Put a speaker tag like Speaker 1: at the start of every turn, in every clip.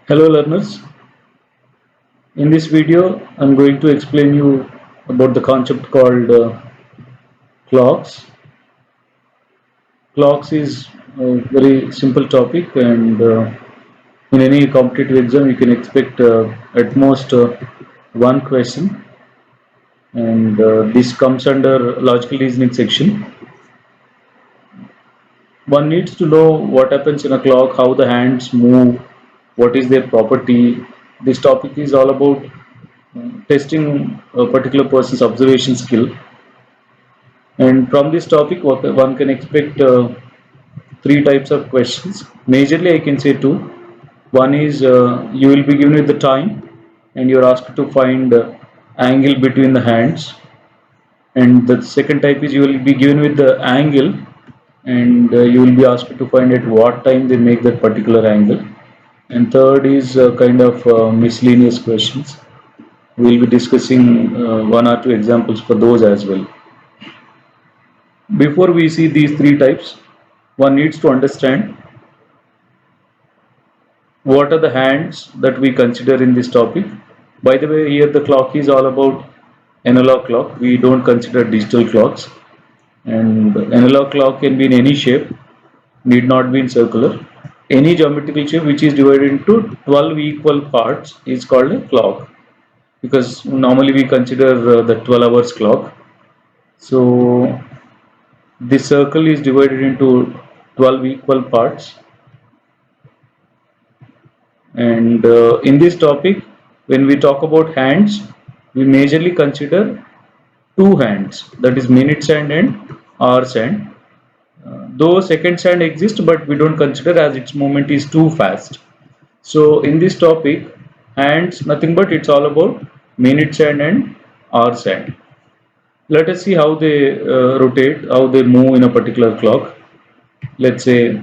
Speaker 1: Hello learners, in this video I'm going to explain you about the concept called clocks. Clocks is a very simple topic and in any competitive exam you can expect at most one question, and this comes under logical reasoning section. One needs to know what happens in a clock, how the hands move, what is their property. This topic is all about testing a particular person's observation skill. And from this topic, one can expect three types of questions. Majorly, I can say two. One is you will be given with the time, and you are asked to find angle between the hands. And the second type is you will be given with the angle, and you will be asked to find at what time they make that particular angle. And third is kind of miscellaneous questions. We will be discussing one or two examples for those as well. Before we see these three types, one needs to understand what are the hands that we consider in this topic. By the way, here the clock is all about analog clock. We don't consider digital clocks. And analog clock can be in any shape, need not be in circular. Any geometrical shape which is divided into 12 equal parts is called a clock, because normally we consider the 12 hours clock. So this circle is divided into 12 equal parts. And in this topic, when we talk about hands, we majorly consider two hands, that is minutes hand and hours hand. Though seconds hand exists, but we don't consider as its movement is too fast. So in this topic, hands nothing but it's all about minutes hand and hours hand. Let us see how they rotate, how they move in a particular clock. Let's say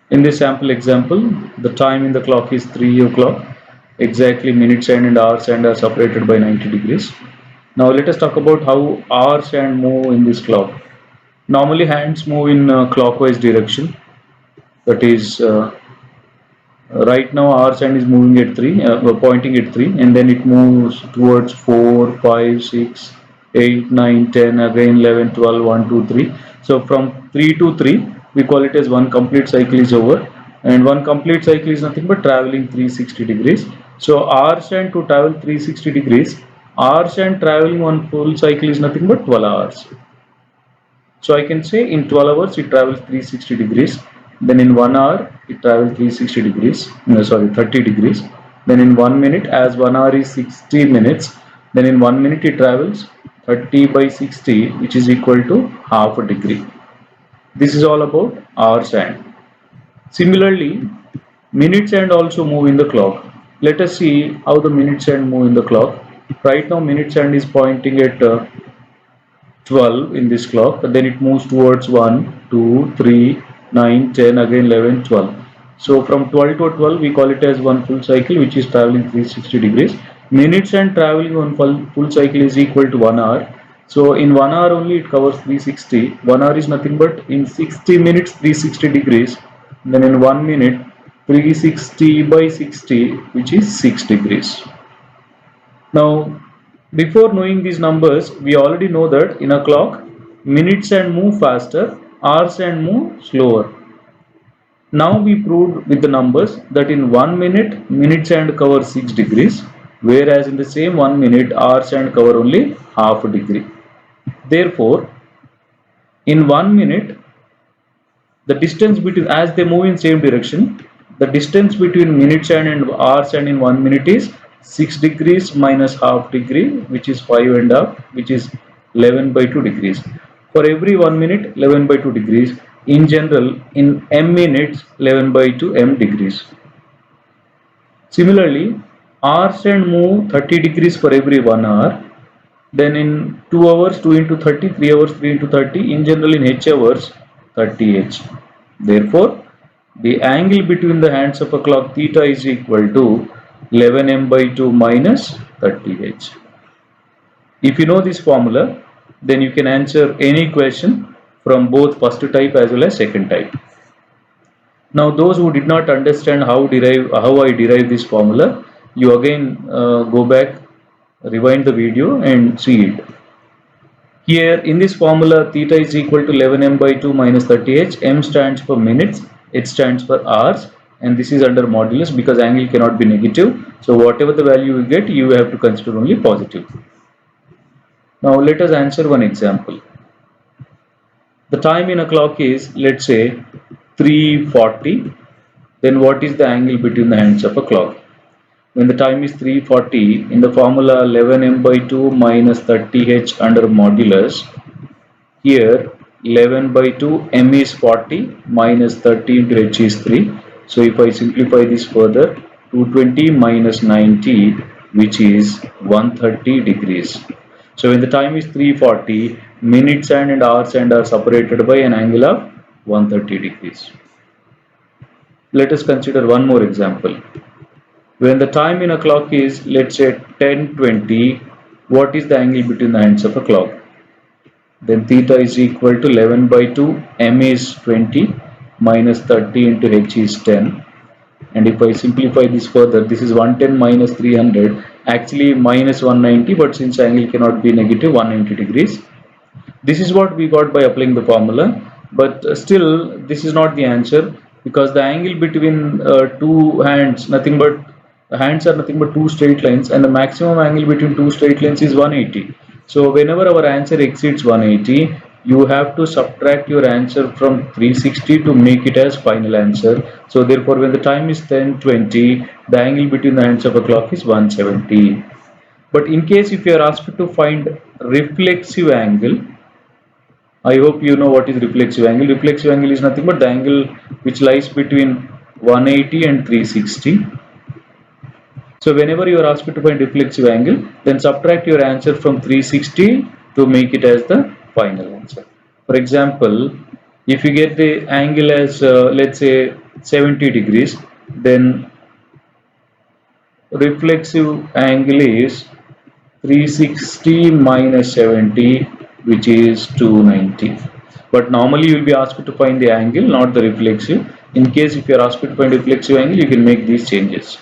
Speaker 1: in this sample example, the time in the clock is 3 o'clock. Exactly minutes hand and hours hand are separated by 90 degrees. Now let us talk about how hours hand move in this clock. Normally hands move in clockwise direction. That is, right now hours hand is moving at 3, pointing at 3, and then it moves towards 4, 5, 6, 8, 9, 10, again 11, 12, 1, 2, 3. So from 3 to 3, we call it as one complete cycle is over, and one complete cycle is nothing but traveling 360 degrees. So hours and to travel 360 degrees, hours and traveling one full cycle is nothing but 12 hours. So I can say in 12 hours it travels 360 degrees. Then in 1 hour it travels 360 degrees. No, sorry, 30 degrees. Then in 1 minute, as 1 hour is 60 minutes, then in 1 minute it travels 30 by 60, which is equal to half a degree. This is all about hours hand. Similarly, minutes hand also move in the clock. Let us see how the minutes hand move in the clock. Right now minutes hand is pointing at 12 in this clock, but then it moves towards 1, 2, 3, 9, 10, again 11, 12. So from 12 to 12 we call it as one full cycle, which is traveling 360 degrees. Minutes and traveling one full cycle is equal to 1 hour. So in 1 hour only it covers 360. 1 hour is nothing but in 60 minutes 360 degrees. Then in 1 minute 360 by 60, which is 6 degrees. Now, before knowing these numbers, we already know that in a clock, minutes hand move faster, hours hand move slower. Now we proved with the numbers that in 1 minute, minutes hand cover 6 degrees, whereas in the same 1 minute, hours hand cover only half a degree. Therefore, in 1 minute, the distance between, as they move in same direction, the distance between minutes hand and hours hand in 1 minute is 6 degrees minus half degree, which is 5 and a half, which is 11 by 2 degrees. For every 1 minute, 11 by 2 degrees. In general, in m minutes, 11 by 2 m degrees. Similarly, hours hand move 30 degrees for every 1 hour. Then in 2 hours, 2 into 30, 3 hours, 3 into 30. In general, in h hours, 30 h. Therefore, the angle between the hands of a clock theta is equal to 11 m by 2 minus 30 h. If you know this formula, then you can answer any question from both first type as well as second type. Now those who did not understand how I derive this formula, you again go back, rewind the video and see it. Here in this formula, theta is equal to 11m by 2 minus 30h. M stands for minutes, H stands for hours, and this is under modulus because angle cannot be negative. So whatever the value you get, you have to consider only positive. Now let us answer one example. The time in a clock is, let's say, 3:40. Then what is the angle between the hands of a clock? When the time is 3:40, in the formula 11m by 2 minus 30h under modulus, here 11 by 2, m is 40 minus 30 into h is 3. So if I simplify this further, 220 minus 90, which is 130 degrees. So when the time is 3:40, minutes hand and hours hand are separated by an angle of 130 degrees. Let us consider one more example. When the time in a clock is, let's say, 10:20, what is the angle between the hands of a clock? Then theta is equal to 11 by 2, m is 20 minus 30 into h is 10. And if I simplify this further, this is 110 minus 300, actually minus 190, but since angle cannot be negative, 190 degrees. This is what we got by applying the formula, but still this is not the answer, because the angle between two hands, hands are nothing but two straight lines, and the maximum angle between two straight lines is 180. So whenever our answer exceeds 180, you have to subtract your answer from 360 to make it as final answer. So therefore when the time is 10:20, the angle between the hands of a clock is 170. But in case if you are asked to find reflexive angle, I hope you know what is reflexive angle. Reflexive angle is nothing but the angle which lies between 180 and 360. So whenever you are asked to find reflexive angle, then subtract your answer from 360 to make it as the final answer. For example, if you get the angle as let's say 70 degrees, then reflexive angle is 360 minus 70, which is 290. But normally you will be asked to find the angle, not the reflexive. In case if you are asked to find reflexive angle, you can make these changes.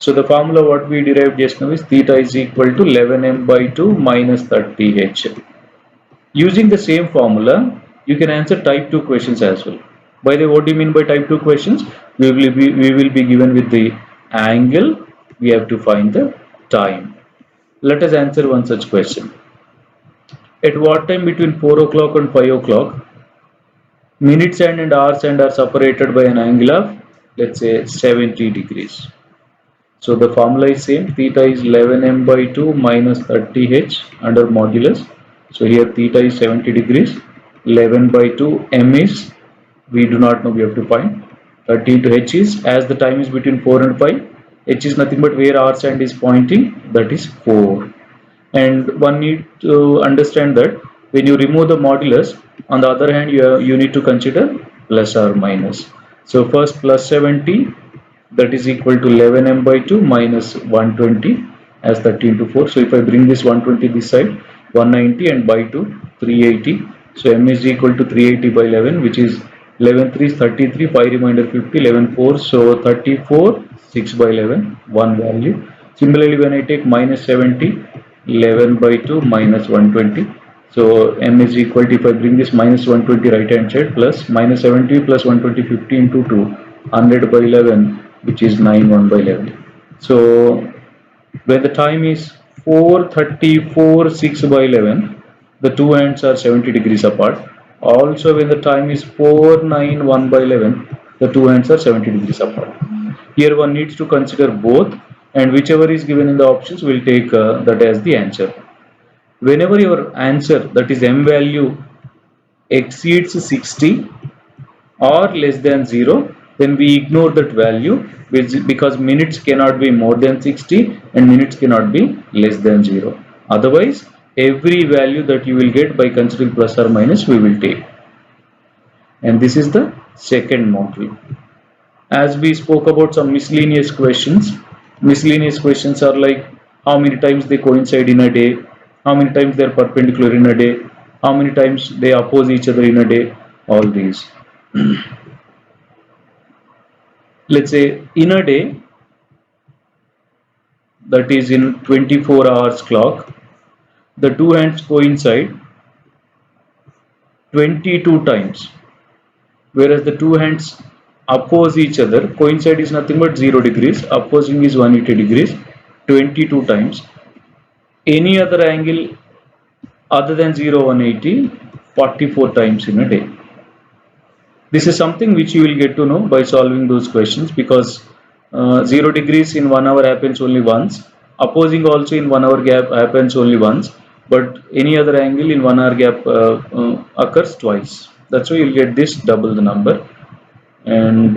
Speaker 1: So the formula what we derived just now is theta is equal to 11m by 2 minus 30h. Using the same formula, you can answer type 2 questions as well. By the way, what do you mean by type 2 questions? We will be given with the angle, we have to find the time. Let us answer one such question. At what time between 4 o'clock and 5 o'clock, minutes hand and hours hand are separated by an angle of, let's say, 70 degrees. So the formula is same, theta is 11m by 2 minus 30h under modulus. So here theta is 70 degrees, 11 by 2, m is, we do not know, we have to find. 30 into h is, as the time is between 4 and 5, h is nothing but where our hand is pointing, that is 4. And one need to understand that when you remove the modulus, on the other hand you need to consider plus or minus. So first plus 70, that is equal to 11m by 2 minus 120 as 30 into 4. So if I bring this 120 this side, 190 and by 2, 380. So m is equal to 380 by 11, which is 11 3 is 33, 5 remainder 50, 11 4, so 34, 6 by 11, one value. Similarly, when I take minus 70, 11 by 2 minus 120. So m is equal to, if I bring this minus 120 right hand side, plus minus 70 plus 120, 50 into 2, 100 by 11, which is 9 1 by 11. So when the time is 4:34 6 by 11, the two ends are 70 degrees apart. Also when the time is 4:9 1 by 11, the two ends are 70 degrees apart. Here one needs to consider both, and whichever is given in the options will take that as the answer. Whenever your answer, that is m value, exceeds 60 or less than 0, then we ignore that value, because minutes cannot be more than 60 and minutes cannot be less than 0. Otherwise, every value that you will get by considering plus or minus, we will take. And this is the second module. As we spoke about some miscellaneous questions are like how many times they coincide in a day, how many times they are perpendicular in a day, how many times they oppose each other in a day, all these. let's say in a day, that is in 24 hours clock, the two hands coincide 22 times, whereas the two hands oppose each other. Coincide is nothing but 0 degrees, opposing is 180 degrees, 22 times. Any other angle other than 0, 180, 44 times in a day. This is something which you will get to know by solving those questions, because 0 degrees in 1 hour happens only once, opposing also in 1 hour gap happens only once, but any other angle in 1 hour gap occurs twice. That's why you'll get this double the number. And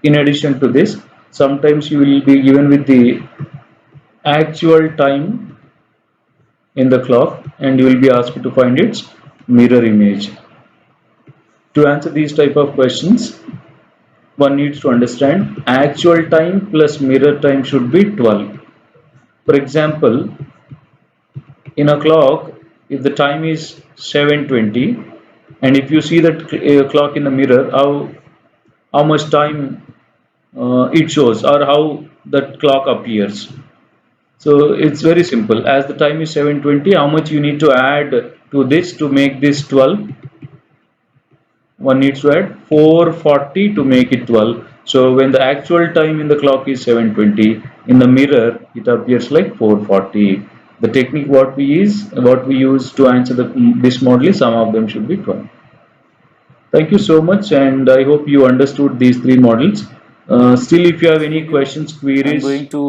Speaker 1: in addition to this, sometimes you will be given with the actual time in the clock and you will be asked to find its mirror image. To answer these type of questions, one needs to understand actual time plus mirror time should be 12. For example, in a clock, if the time is 7:20 and if you see that clock in the mirror, how much time it shows or how that clock appears. So it's very simple. As the time is 7:20, how much you need to add to this to make this 12? One needs to add 440 to make it 12. So when the actual time in the clock is 7:20, in the mirror it appears like 440. The technique what we use to answer this model is sum of them should be 12. Thank you so much, and I hope you understood these three models. Still, if you have any questions, queries,
Speaker 2: I'm going to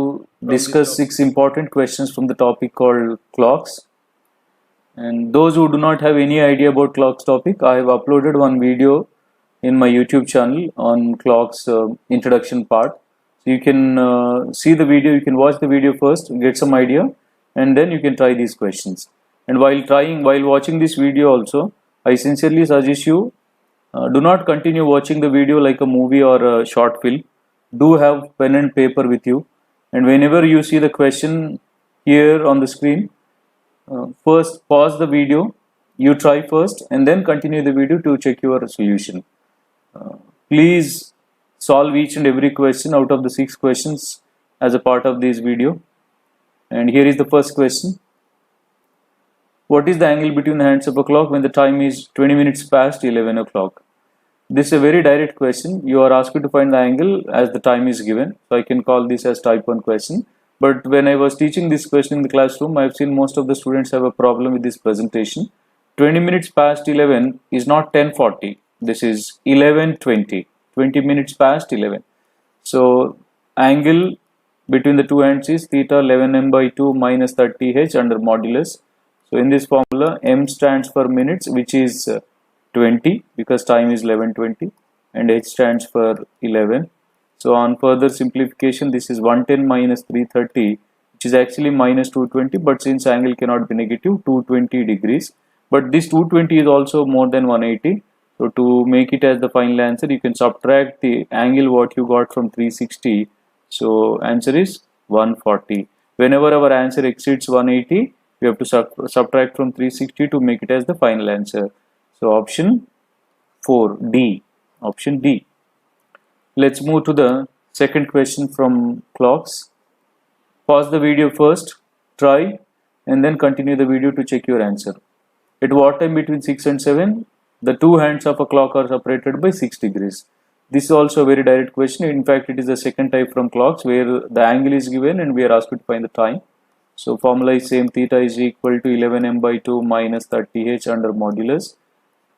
Speaker 2: discuss 6 important questions from the topic called clocks. And those who do not have any idea about clocks topic, I have uploaded one video in my YouTube channel on clocks introduction part. So you can see the video, you can watch the video first, get some idea, and then you can try these questions. And while watching this video also, I sincerely suggest you do not continue watching the video like a movie or a short film. Do have pen and paper with you, and whenever you see the question here on the screen, first pause the video, you try first, and then continue the video to check your solution. Please solve each and every question out of the 6 questions as a part of this video. And here is the first question. What is the angle between the hands of a clock when the time is 20 minutes past 11 o'clock? This is a very direct question. You are asked to find the angle as the time is given. So I can call this as type 1 question. But when I was teaching this question in the classroom, I have seen most of the students have a problem with this presentation. 20 minutes past 11 is not 10:40. This is 11:20. 20 minutes past 11. So angle between the two hands is theta 11m by 2 minus 30h under modulus. So in this formula, m stands for minutes, which is 20 because time is 11:20, and h stands for 11. So on further simplification, this is 110 minus 330, which is actually minus 220, but since angle cannot be negative, 220 degrees. But this 220 is also more than 180. So to make it as the final answer, you can subtract the angle what you got from 360. So answer is 140. Whenever our answer exceeds 180, we have to subtract from 360 to make it as the final answer. So option 4, D. Option D. Let's move to the second question from clocks. Pause the video first, try, and then continue the video to check your answer. At what time between 6 and 7, the two hands of a clock are separated by 6 degrees. This is also a very direct question. In fact, it is the second type from clocks where the angle is given and we are asked to find the time. So formula is same, theta is equal to 11m by 2 minus 30h under modulus.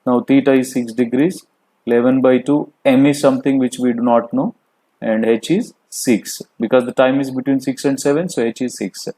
Speaker 2: Now theta is 6 degrees, 11 by 2, m is something which we do not know, and h is 6 because the time is between 6 and 7, so h is 6.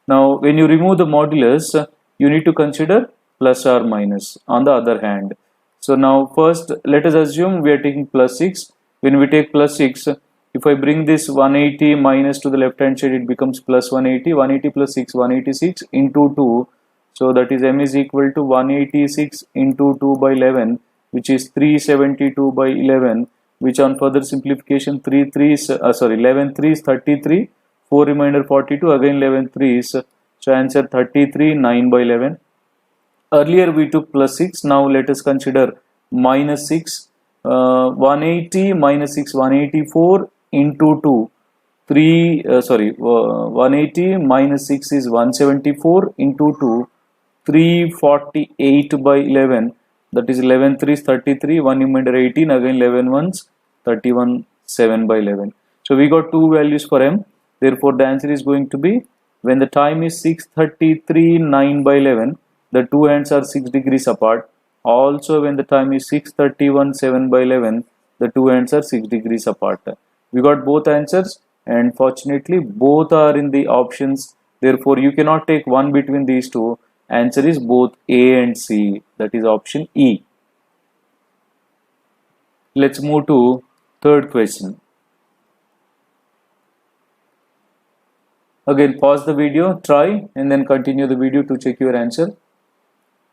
Speaker 2: Now when you remove the modulus, you need to consider plus or minus on the other hand. So now first let us assume we are taking plus 6. When we take plus 6, if I bring this 180 minus to the left hand side, it becomes plus 180. 180 plus 6, 186 into 2. So that is m is equal to 186 into 2 by 11, which is 372 by 11, which on further simplification 11 3 is 33, 4 remainder 42, again 11 3 is, so answer 33, 9 by 11. Earlier we took plus 6, now let us consider minus 6. 180 minus 6, 184 into 2. 180 minus 6 is 174 into 2, 348 by 11, that is 11 3s 33, 1 remainder 18, again 11 ones 31, 7 by 11. So we got two values for m. Therefore the answer is going to be, when the time is 6:33, 9 by 11, the two hands are 6 degrees apart. Also when the time is 6:31, 7 by 11, the two hands are 6 degrees apart. We got both answers, and fortunately both are in the options. Therefore you cannot take one between these two. Answer is both A and C, that is option E. Let's move to third question. Again, pause the video, try, and then continue the video to check your answer.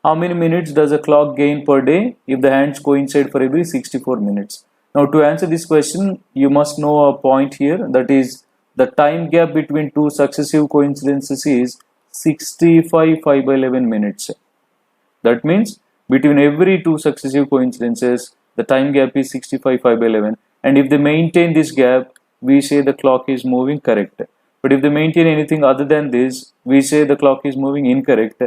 Speaker 2: How many minutes does a clock gain per day if the hands coincide for every 64 minutes? Now to answer this question, you must know a point here, that is the time gap between two successive coincidences is 65 5 by 11 minutes. That means between every two successive coincidences, the time gap is 65 5 by 11, and if they maintain this gap, we say the clock is moving correct. But if they maintain anything other than this, we say the clock is moving incorrect.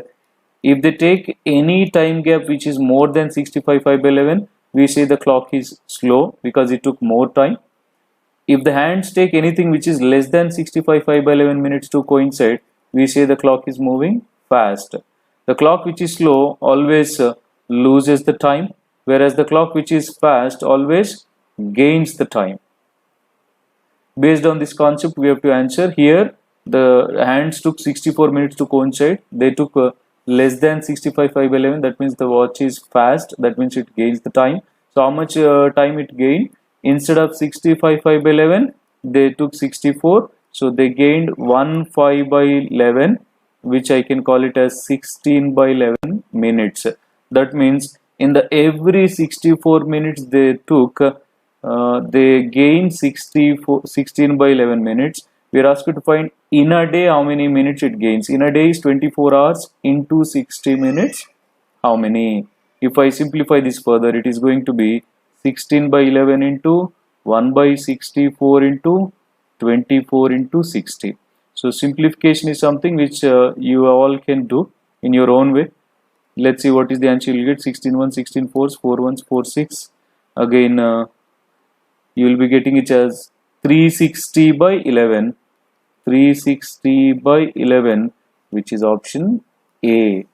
Speaker 2: If they take any time gap which is more than 65 5 by 11, we say the clock is slow because it took more time. If the hands take anything which is less than 65 5 by 11 minutes to coincide, we say the clock is moving fast. The clock which is slow always loses the time, whereas the clock which is fast always gains the time. Based on this concept, we have to answer here. The hands took 64 minutes to coincide. They took less than 65 5 by 11. That means the watch is fast. That means it gains the time. So how much time it gained? Instead of 65 5 by 11, they took 64. So they gained 1 5 by 11, which I can call it as 16 by 11 minutes. That means in the every 64 minutes they took, they gained 16 by 11 minutes. We are asked to find in a day how many minutes it gains. In a day is 24 hours into 60 minutes. How many? If I simplify this further, it is going to be 16 by 11 into 1 by 64 into 24 into 60. So simplification is something which you all can do in your own way. Let's see what is the answer. You will get 16 1, 16 4s, 4 1s, 4 6. Again, you will be getting it as 360 by 11. 360 by 11, which is option A.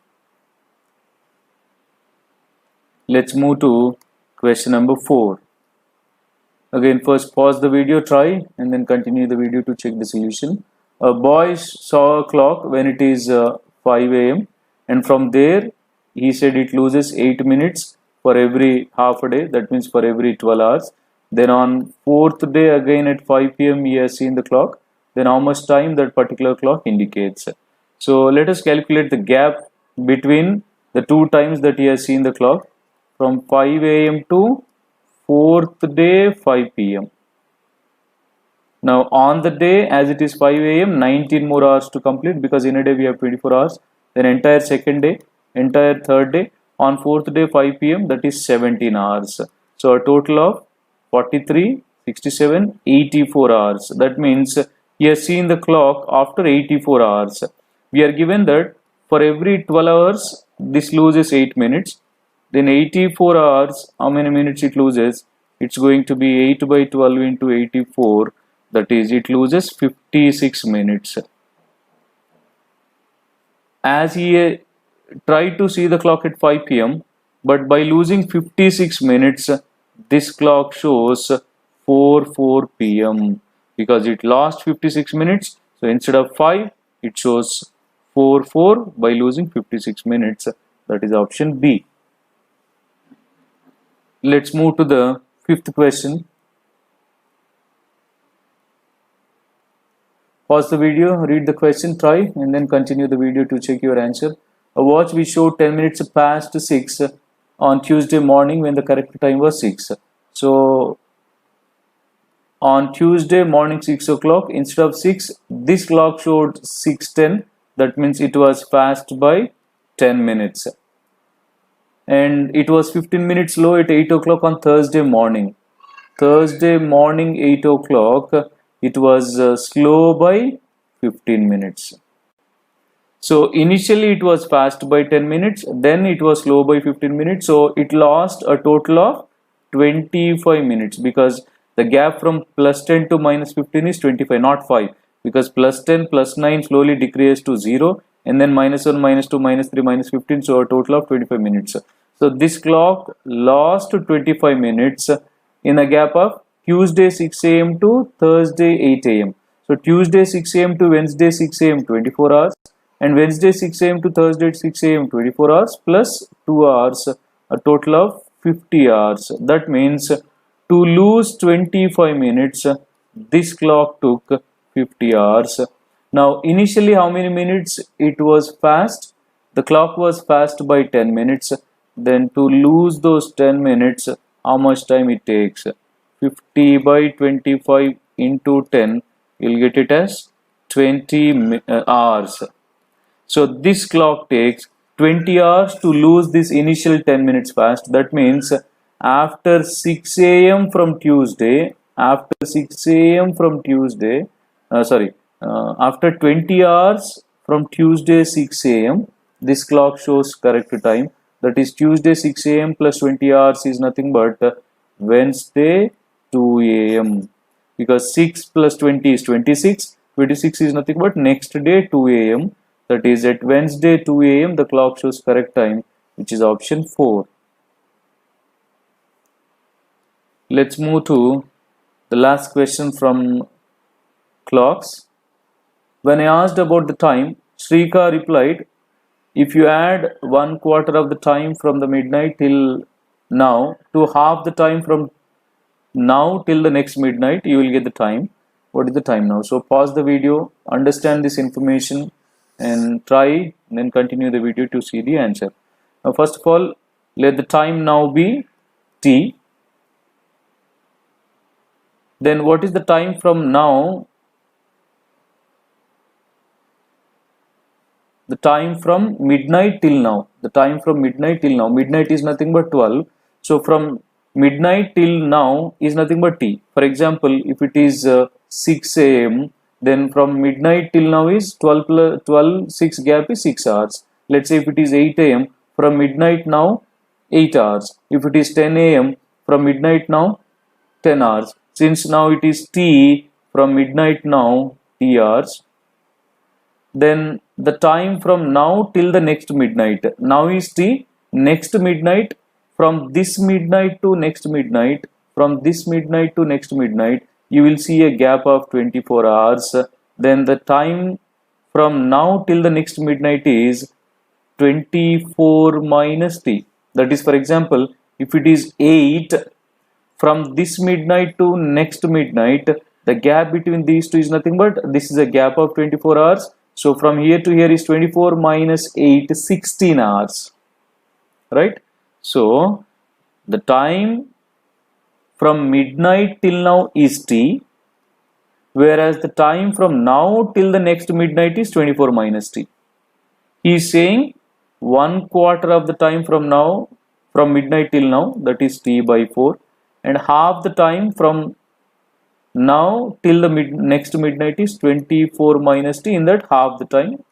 Speaker 2: Let's move to question number 4. Again, first pause the video, try, and then continue the video to check the solution. A boy saw a clock when it is 5 a.m. and from there he said it loses 8 minutes for every half a day. That means for every 12 hours. Then on 4th day again at 5 p.m. he has seen the clock. Then how much time that particular clock indicates. So let us calculate the gap between the two times that he has seen the clock, from 5 a.m. to 4th day 5 p.m. Now on the day, as it is 5 a.m., 19 more hours to complete, because in a day we have 24 hours. Then entire second day, entire third day, on 4th day 5 p.m., that is 17 hours. So a total of 43, 67, 84 hours. That means he has seen the clock after 84 hours. We are given that for every 12 hours, this loses 8 minutes. Then 84 hours, how many minutes it loses? It's going to be 8 by 12 into 84. That is, it loses 56 minutes. As he tried to see the clock at 5 p.m., but by losing 56 minutes, this clock shows 4 p.m. because it lost 56 minutes. So instead of 5, it shows 4 by losing 56 minutes. That is option B. Let's move to the fifth question. Pause the video, read the question, try, and then continue the video to check your answer. A watch which showed 10 minutes past 6 on Tuesday morning when the correct time was 6. So on Tuesday morning 6 o'clock, instead of 6, this clock showed 6:10. That means it was fast by 10 minutes. and it was 15 minutes low at 8 o'clock on Thursday morning. Thursday morning 8 o'clock, it was slow by 15 minutes. So initially it was fast by 10 minutes, then it was slow by 15 minutes. So it lost a total of 25 minutes, because the gap from plus 10 to minus 15 is 25, not 5, because plus 10 plus 9 slowly decreases to 0, and then minus 1, minus 2, minus 3, minus 15, so a total of 25 minutes. So this clock lost 25 minutes in a gap of Tuesday 6 a.m. to Thursday 8 a.m. So Tuesday 6 a.m. to Wednesday 6 a.m. 24 hours, and Wednesday 6 a.m. to Thursday 6 a.m. 24 hours plus 2 hours, a total of 50 hours. That means to lose 25 minutes, this clock took 50 hours. Now initially how many minutes it was fast? The clock was fast by 10 minutes. Then to lose those 10 minutes, how much time it takes? 50 by 25 into 10, you'll get it as 20 hours. So this clock takes 20 hours to lose this initial 10 minutes fast. That means after 6 a.m. from Tuesday, after 20 hours from Tuesday 6 a.m., this clock shows correct time. That is Tuesday 6 a.m. plus 20 hours is nothing but Wednesday 2 a.m. because 6 plus 20 is 26. 26 is nothing but next day 2 a.m. That is at Wednesday 2 a.m. the clock shows correct time, which is option 4. Let's move to the last question from clocks. When I asked about the time, Shrika replied, if you add 1/4 of the time from the midnight till now to half the time from now till the next midnight, you will get the time. What is the time now? So pause the video, understand this information, and try, and then continue the video to see the answer. Now first of all, let the time now be t. Then what is the time from now? The time from midnight till now. The time from midnight till now. Midnight is nothing but 12. So from midnight till now is nothing but t. For example, if it is 6 a.m., then from midnight till now is 12, 6 gap is 6 hours. Let's say if it is 8 a.m., from midnight now 8 hours. If it is 10 a.m., from midnight now 10 hours. Since now it is t, from midnight now t hours. Then the time from now till the next midnight. Now is t, next midnight, from this midnight to next midnight, from this midnight to next midnight, you will see a gap of 24 hours. Then the time from now till the next midnight is 24 minus t. That is, for example, if it is 8, from this midnight to next midnight, the gap between these two is nothing but, this is a gap of 24 hours. So from here to here is 24 minus 8, 16 hours. Right? So the time from midnight till now is t, whereas the time from now till the next midnight is 24 minus t. He is saying 1/4 of the time from now, from midnight till now, that is t by 4, and half the time from now till the next midnight is 24 minus t, in that half the time.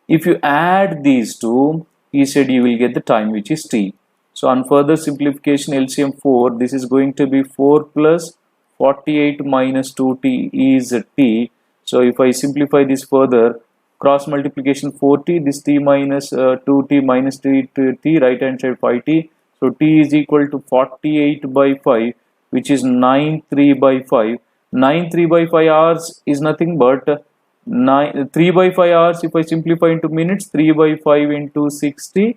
Speaker 2: If you add these two, he said you will get the time which is t. So on further simplification, LCM 4, this is going to be 4 plus 48 minus 2t is t. So if I simplify this further, cross multiplication 4t, this t minus 2t minus t, right hand side 5t. So t is equal to 48 by 5, which is 9/3 by 5. 9/3 by 5 hours is nothing but 3 by 5 hours. If I simplify into minutes, 3 by 5 into 60,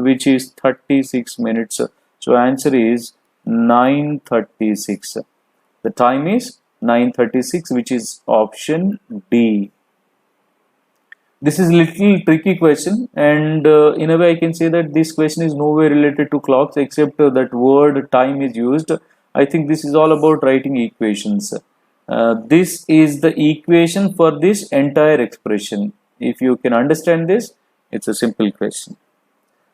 Speaker 2: which is 36 minutes. So answer is 9:36. The time is 9:36, which is option D. This is a little tricky question, and in a way I can say that this question is nowhere related to clocks, except that word time is used. I think this is all about writing equations. This is the equation for this entire expression. If you can understand this, it's a simple question.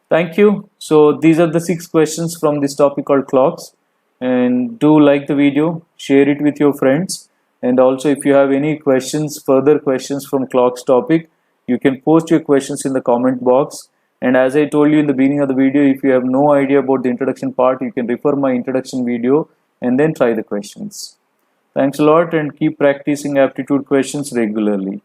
Speaker 2: Thank you. So these are the 6 questions from this topic called clocks. And do like the video, share it with your friends. And also if you have any questions, further questions from clocks topic, you can post your questions in the comment box. And as I told you in the beginning of the video, if you have no idea about the introduction part, you can refer my introduction video and then try the questions. Thanks a lot and keep practicing aptitude questions regularly.